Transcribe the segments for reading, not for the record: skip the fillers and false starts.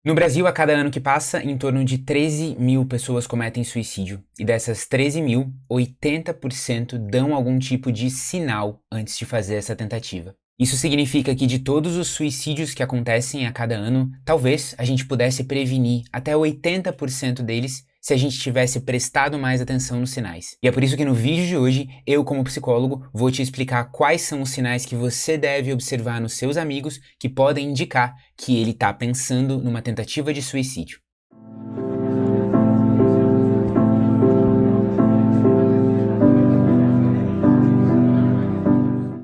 No Brasil, a cada ano que passa, em torno de 13 mil pessoas cometem suicídio. E dessas 13 mil, 80% dão algum tipo de sinal antes de fazer essa tentativa. Isso significa que de todos os suicídios que acontecem a cada ano, talvez a gente pudesse prevenir até 80% deles se a gente tivesse prestado mais atenção nos sinais. E é por isso que no vídeo de hoje, eu como psicólogo, vou te explicar quais são os sinais que você deve observar nos seus amigos que podem indicar que ele está pensando numa tentativa de suicídio.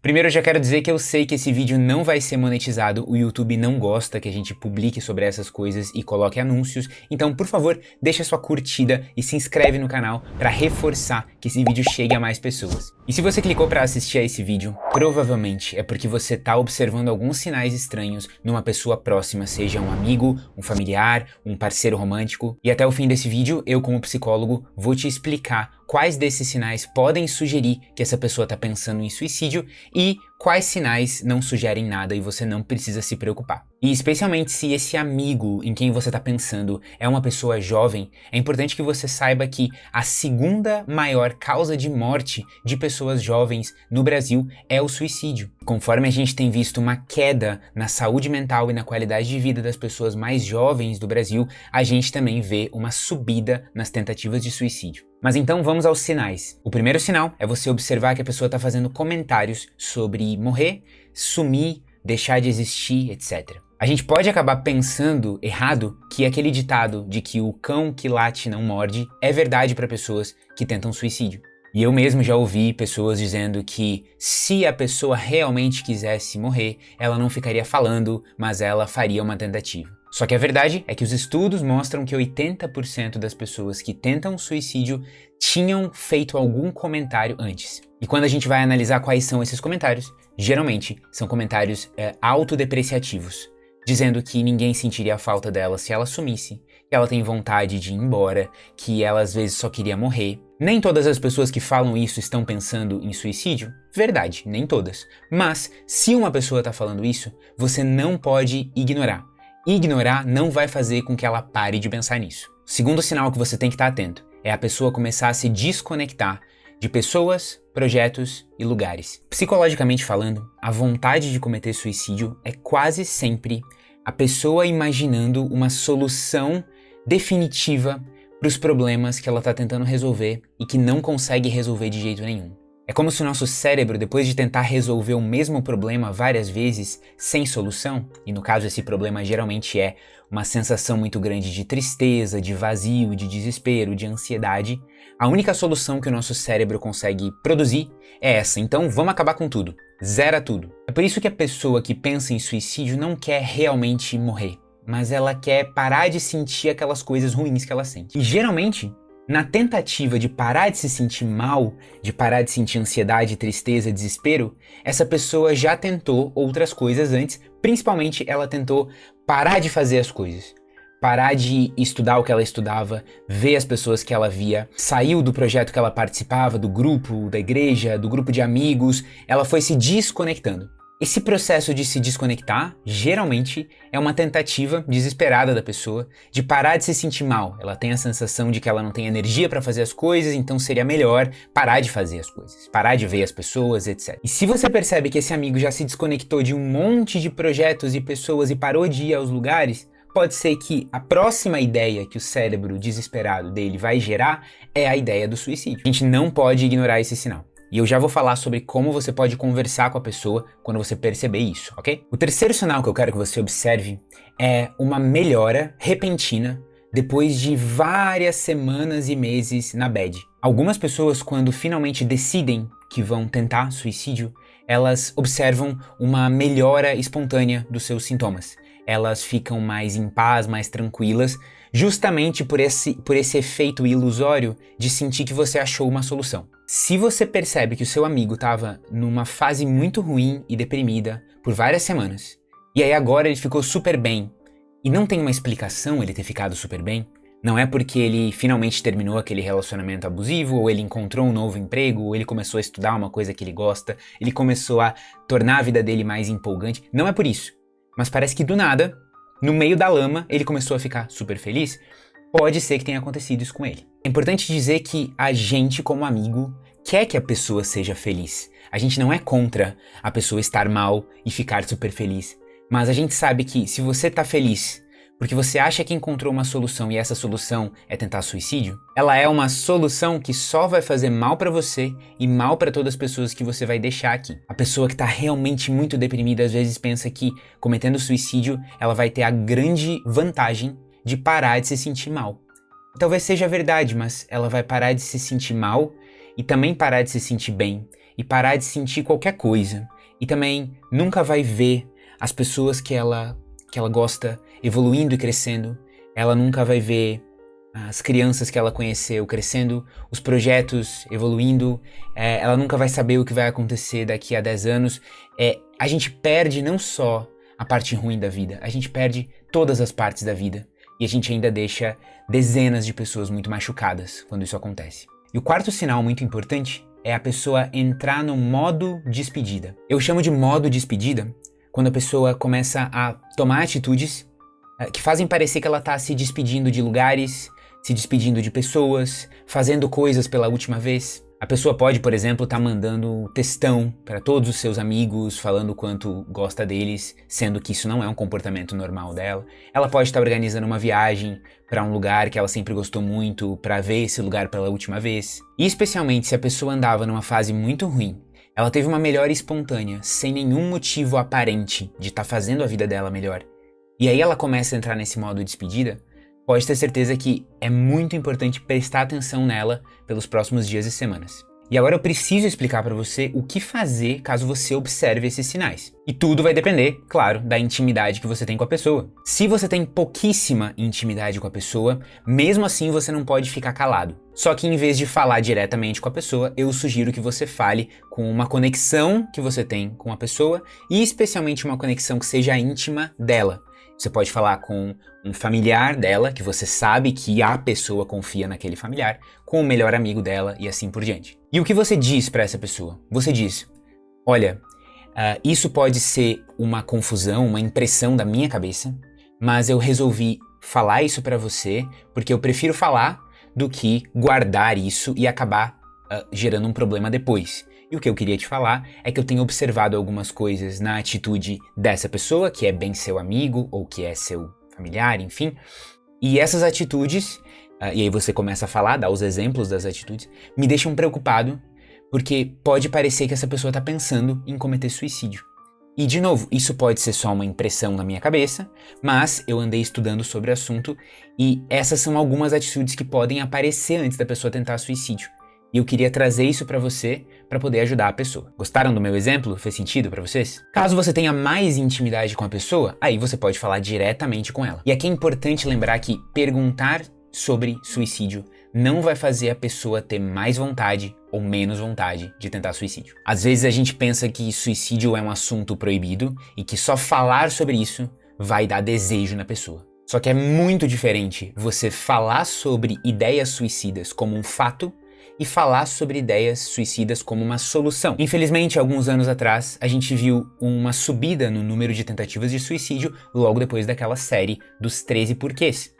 Primeiro, eu já quero dizer que eu sei que esse vídeo não vai ser monetizado, o YouTube não gosta que a gente publique sobre essas coisas e coloque anúncios, então, por favor, deixa sua curtida e se inscreve no canal para reforçar que esse vídeo chegue a mais pessoas. E se você clicou para assistir a esse vídeo, provavelmente é porque você está observando alguns sinais estranhos numa pessoa próxima, seja um amigo, um familiar, um parceiro romântico, e até o fim desse vídeo, eu como psicólogo vou te explicar quais desses sinais podem sugerir que essa pessoa está pensando em suicídio e quais sinais não sugerem nada e você não precisa se preocupar. E especialmente se esse amigo em quem você está pensando é uma pessoa jovem, é importante que você saiba que a segunda maior causa de morte de pessoas jovens no Brasil é o suicídio. Conforme a gente tem visto uma queda na saúde mental e na qualidade de vida das pessoas mais jovens do Brasil, a gente também vê uma subida nas tentativas de suicídio. Mas então vamos aos sinais. O primeiro sinal é você observar que a pessoa está fazendo comentários sobre morrer, sumir, deixar de existir, etc. A gente pode acabar pensando errado que aquele ditado de que o cão que late não morde é verdade para pessoas que tentam suicídio. E eu mesmo já ouvi pessoas dizendo que se a pessoa realmente quisesse morrer, ela não ficaria falando, mas ela faria uma tentativa. Só que a verdade é que os estudos mostram que 80% das pessoas que tentam suicídio tinham feito algum comentário antes. E quando a gente vai analisar quais são esses comentários, geralmente são comentários autodepreciativos, dizendo que ninguém sentiria a falta dela se ela sumisse, que ela tem vontade de ir embora, que ela às vezes só queria morrer. Nem todas as pessoas que falam isso estão pensando em suicídio? Verdade, nem todas. Mas se uma pessoa está falando isso, você não pode ignorar. Ignorar não vai fazer com que ela pare de pensar nisso. O segundo sinal que você tem que estar atento é a pessoa começar a se desconectar de pessoas, projetos e lugares. Psicologicamente falando, a vontade de cometer suicídio é quase sempre a pessoa imaginando uma solução definitiva para os problemas que ela está tentando resolver e que não consegue resolver de jeito nenhum. É como se o nosso cérebro, depois de tentar resolver o mesmo problema várias vezes sem solução, e no caso esse problema geralmente é uma sensação muito grande de tristeza, de vazio, de desespero, de ansiedade, a única solução que o nosso cérebro consegue produzir é essa. Então vamos acabar com tudo. Zera tudo. É por isso que a pessoa que pensa em suicídio não quer realmente morrer, mas ela quer parar de sentir aquelas coisas ruins que ela sente. E geralmente, na tentativa de parar de se sentir mal, de parar de sentir ansiedade, tristeza, desespero, essa pessoa já tentou outras coisas antes, principalmente ela tentou parar de fazer as coisas. Parar de estudar o que ela estudava, ver as pessoas que ela via, saiu do projeto que ela participava, do grupo, da igreja, do grupo de amigos, ela foi se desconectando. Esse processo de se desconectar, geralmente, é uma tentativa desesperada da pessoa de parar de se sentir mal. Ela tem a sensação de que ela não tem energia para fazer as coisas, então seria melhor parar de fazer as coisas, parar de ver as pessoas, etc. E se você percebe que esse amigo já se desconectou de um monte de projetos e pessoas e parou de ir aos lugares, pode ser que a próxima ideia que o cérebro desesperado dele vai gerar é a ideia do suicídio. A gente não pode ignorar esse sinal. E eu já vou falar sobre como você pode conversar com a pessoa quando você perceber isso, ok? O terceiro sinal que eu quero que você observe é uma melhora repentina depois de várias semanas e meses na bad. Algumas pessoas, quando finalmente decidem que vão tentar suicídio, elas observam uma melhora espontânea dos seus sintomas. Elas ficam mais em paz, mais tranquilas, justamente por esse efeito ilusório de sentir que você achou uma solução. Se você percebe que o seu amigo estava numa fase muito ruim e deprimida por várias semanas, e aí agora ele ficou super bem, e não tem uma explicação ele ter ficado super bem, não é porque ele finalmente terminou aquele relacionamento abusivo, ou ele encontrou um novo emprego, ou ele começou a estudar uma coisa que ele gosta, ele começou a tornar a vida dele mais empolgante, não é por isso. Mas parece que do nada, no meio da lama ele começou a ficar super feliz, pode ser que tenha acontecido isso com ele. É importante dizer que a gente, como amigo, quer que a pessoa seja feliz. A gente não é contra a pessoa estar mal e ficar super feliz. Mas a gente sabe que se você tá feliz porque você acha que encontrou uma solução e essa solução é tentar suicídio, ela é uma solução que só vai fazer mal pra você e mal pra todas as pessoas que você vai deixar aqui. A pessoa que tá realmente muito deprimida às vezes pensa que cometendo suicídio ela vai ter a grande vantagem de parar de se sentir mal. Talvez seja verdade, mas ela vai parar de se sentir mal e também parar de se sentir bem e parar de sentir qualquer coisa. E também nunca vai ver as pessoas que ela gosta evoluindo e crescendo. Ela nunca vai ver as crianças que ela conheceu crescendo, os projetos evoluindo. Ela nunca vai saber o que vai acontecer daqui a 10 anos. A gente perde não só a parte ruim da vida, a gente perde todas as partes da vida. E a gente ainda deixa dezenas de pessoas muito machucadas quando isso acontece. E o quarto sinal muito importante é a pessoa entrar no modo despedida. Eu chamo de modo despedida quando a pessoa começa a tomar atitudes que fazem parecer que ela está se despedindo de lugares, se despedindo de pessoas, fazendo coisas pela última vez. A pessoa pode, por exemplo, estar mandando textão para todos os seus amigos, falando o quanto gosta deles, sendo que isso não é um comportamento normal dela. Ela pode estar organizando uma viagem para um lugar que ela sempre gostou muito, para ver esse lugar pela última vez. E especialmente se a pessoa andava numa fase muito ruim, ela teve uma melhora espontânea, sem nenhum motivo aparente de estar fazendo a vida dela melhor. E aí ela começa a entrar nesse modo de despedida, pode ter certeza que é muito importante prestar atenção nela pelos próximos dias e semanas. E agora eu preciso explicar para você o que fazer caso você observe esses sinais. E tudo vai depender, claro, da intimidade que você tem com a pessoa. Se você tem pouquíssima intimidade com a pessoa, mesmo assim você não pode ficar calado. Só que em vez de falar diretamente com a pessoa, eu sugiro que você fale com uma conexão que você tem com a pessoa e especialmente uma conexão que seja íntima dela. Você pode falar com um familiar dela, que você sabe que a pessoa confia naquele familiar, com o melhor amigo dela e assim por diante. E o que você diz para essa pessoa? Você diz, olha, isso pode ser uma confusão, uma impressão da minha cabeça, mas eu resolvi falar isso para você porque eu prefiro falar do que guardar isso e acabar gerando um problema depois. E o que eu queria te falar é que eu tenho observado algumas coisas na atitude dessa pessoa, que é bem seu amigo ou que é seu familiar, enfim. E essas atitudes, e aí você começa a falar, dar os exemplos das atitudes, me deixam preocupado, porque pode parecer que essa pessoa está pensando em cometer suicídio. E de novo, isso pode ser só uma impressão na minha cabeça, mas eu andei estudando sobre o assunto e essas são algumas atitudes que podem aparecer antes da pessoa tentar suicídio. E eu queria trazer isso pra você, pra poder ajudar a pessoa. Gostaram do meu exemplo? Fez sentido pra vocês? Caso você tenha mais intimidade com a pessoa, aí você pode falar diretamente com ela. E aqui é importante lembrar que perguntar sobre suicídio não vai fazer a pessoa ter mais vontade ou menos vontade de tentar suicídio. Às vezes a gente pensa que suicídio é um assunto proibido e que só falar sobre isso vai dar desejo na pessoa. Só que é muito diferente você falar sobre ideias suicidas como um fato e falar sobre ideias suicidas como uma solução. Infelizmente, alguns anos atrás, a gente viu uma subida no número de tentativas de suicídio logo depois daquela série dos 13 porquês.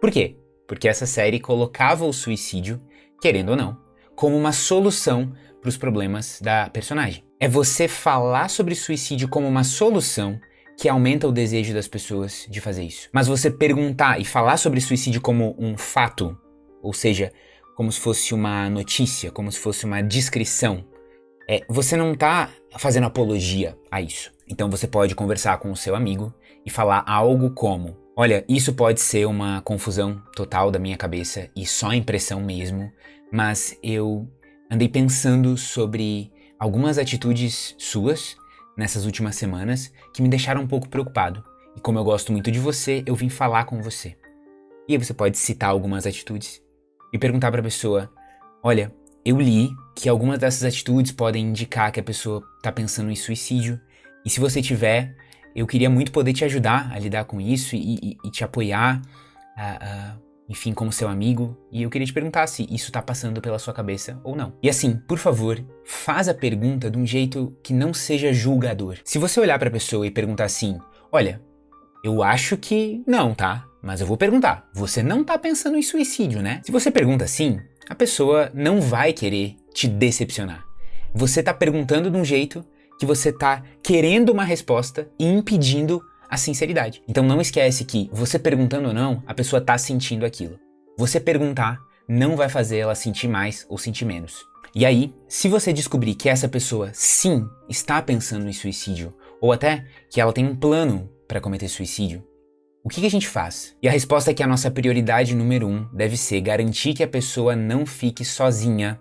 Por quê? Porque essa série colocava o suicídio, querendo ou não, como uma solução para os problemas da personagem. É você falar sobre suicídio como uma solução que aumenta o desejo das pessoas de fazer isso. Mas você perguntar e falar sobre suicídio como um fato, ou seja, como se fosse uma notícia, como se fosse uma descrição, você não tá fazendo apologia a isso. Então você pode conversar com o seu amigo e falar algo como, olha, isso pode ser uma confusão total da minha cabeça e só impressão mesmo, mas eu andei pensando sobre algumas atitudes suas nessas últimas semanas que me deixaram um pouco preocupado. E como eu gosto muito de você, eu vim falar com você. E aí você pode citar algumas atitudes e perguntar para a pessoa, olha, eu li que algumas dessas atitudes podem indicar que a pessoa está pensando em suicídio e se você tiver, eu queria muito poder te ajudar a lidar com isso e te apoiar, enfim, como seu amigo, e eu queria te perguntar se isso está passando pela sua cabeça ou não. E assim, por favor, faz a pergunta de um jeito que não seja julgador. Se você olhar para a pessoa e perguntar assim, olha, Eu acho que não, tá? Mas eu vou perguntar. Você não tá pensando em suicídio, né? Se você pergunta assim, a pessoa não vai querer te decepcionar. Você tá perguntando de um jeito que você tá querendo uma resposta e impedindo a sinceridade. Então não esquece que você perguntando ou não, a pessoa tá sentindo aquilo. Você perguntar não vai fazer ela sentir mais ou sentir menos. E aí, se você descobrir que essa pessoa sim está pensando em suicídio, ou até que ela tem um plano para cometer suicídio, o que a gente faz? E a resposta é que a nossa prioridade número 1 deve ser garantir que a pessoa não fique sozinha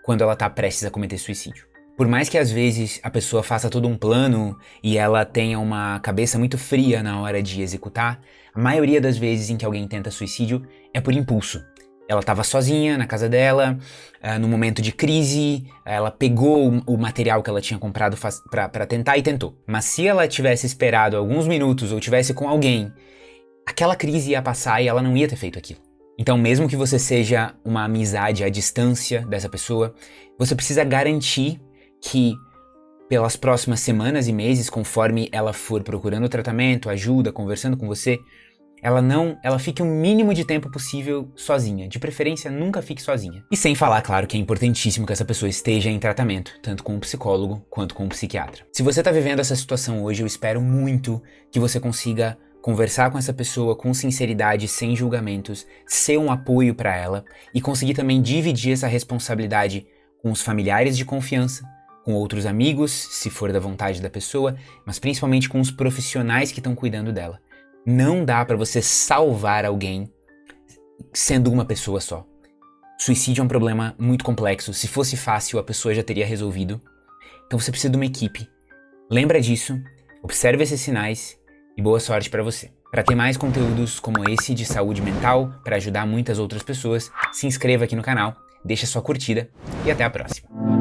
quando ela está prestes a cometer suicídio. Por mais que às vezes a pessoa faça todo um plano e ela tenha uma cabeça muito fria na hora de executar, a maioria das vezes em que alguém tenta suicídio é por impulso. Ela estava sozinha na casa dela, no momento de crise, ela pegou o material que ela tinha comprado para tentar e tentou. Mas se ela tivesse esperado alguns minutos ou tivesse com alguém, aquela crise ia passar e ela não ia ter feito aquilo. Então, mesmo que você seja uma amizade à distância dessa pessoa, você precisa garantir que pelas próximas semanas e meses, conforme ela for procurando tratamento, ajuda, conversando com você, ela fique o mínimo de tempo possível sozinha. De preferência, nunca fique sozinha. E sem falar, claro, que é importantíssimo que essa pessoa esteja em tratamento, tanto com um psicólogo quanto com um psiquiatra. Se você tá vivendo essa situação hoje, eu espero muito que você consiga conversar com essa pessoa com sinceridade, sem julgamentos, ser um apoio para ela e conseguir também dividir essa responsabilidade com os familiares de confiança, com outros amigos, se for da vontade da pessoa, mas principalmente com os profissionais que estão cuidando dela. Não dá pra você salvar alguém sendo uma pessoa só. Suicídio é um problema muito complexo. Se fosse fácil, a pessoa já teria resolvido. Então você precisa de uma equipe. Lembra disso, observe esses sinais e boa sorte pra você. Para ter mais conteúdos como esse de saúde mental, para ajudar muitas outras pessoas, se inscreva aqui no canal, deixa sua curtida e até a próxima.